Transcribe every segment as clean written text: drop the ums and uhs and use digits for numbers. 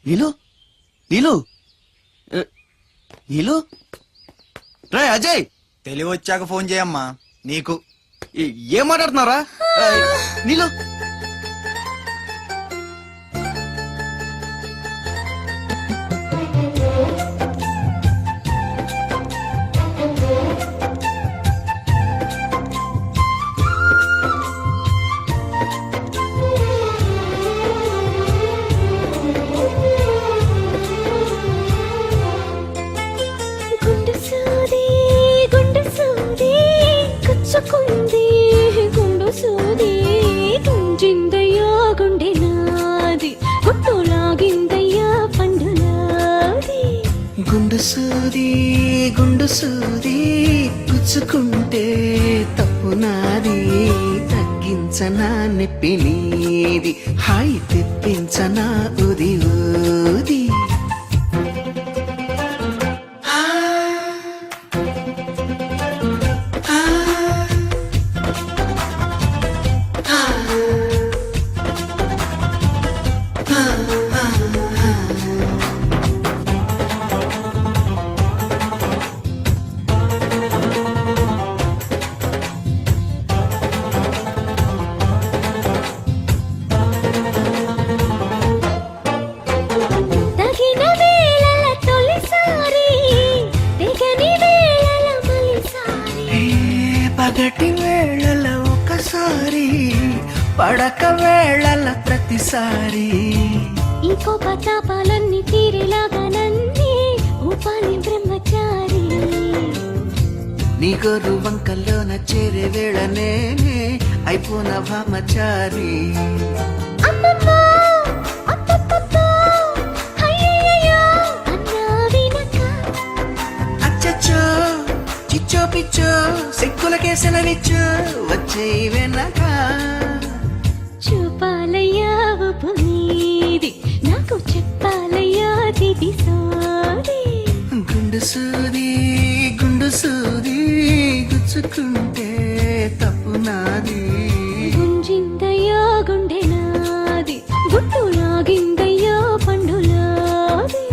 నీలు నీలు నీలు రే అజయ్, తెలివి వచ్చాక ఫోన్ చేయమ్మా. నీకు ఏం మాట్లాడుతున్నారా? నీలు గుండు సూది గుచ్చుకుంటే తప్పు నాది, తగ్గించనా నొప్పి నీది, హాయి తెప్పించనా ఉది ఊది. పగటి వేళల ఒకసారి, పడక వేళల ప్రతిసారి, ఇంకో పతాపాలన్నీ తీరేలాగా నన్నే ఊపాలి బ్రహ్మచారి. నీ గొర్రు వంకల్లోన చేరే వేళ నేనే అయిపోన బ్రహ్మచారి. అచ్చచ్చో చిచ్చో పిచ్చో సిక్కులకేసిన విచ్చు వచ్చే వెనక, చూపాలయ్యా నీది, నాకు చెప్పాలయ్యా తిది సోది. గుండు సూది గుచ్చుకుంటే తప్పు నాది, గుంజిందయ్యా గుండె నాది, గుట్టు లాగిందయ్యా పండులాది.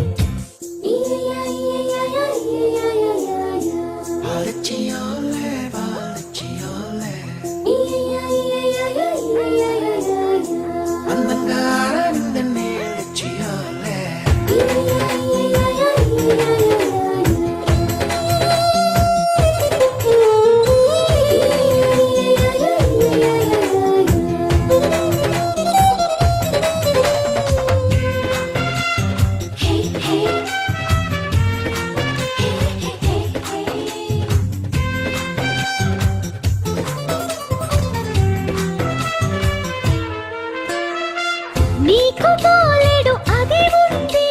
నీకు పోలేడు అది ఉంది,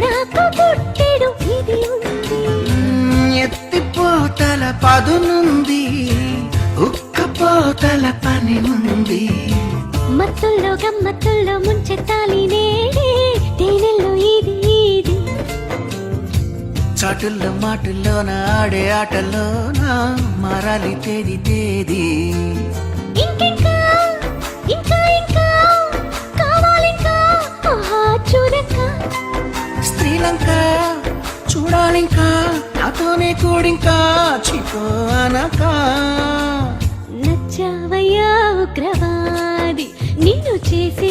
నాకు పుట్టెడు ఇది ఉంది. ఎత్తిపోతల పదునుంది, ఉక్కపోతల పని ఉంది, మత్తుల్లో గమ్మత్తుల్లో ముంచెత్తాలి నేడే, తేనెల్లో ఇది ఇది. చాటుల్లో మాటుల్లోన ఆడే ఆటల్లోన మారాలి తేది తేది. ఇంకింకా ఇంకా ఇంకా కావాలింకా, ఆహా చూడక స్త్రీలంక చూడాలింకా, నాతోనే కూడింకా చిపో అనక. నచ్చావయ్యా ఉగ్రవాది, నిన్ను చేసే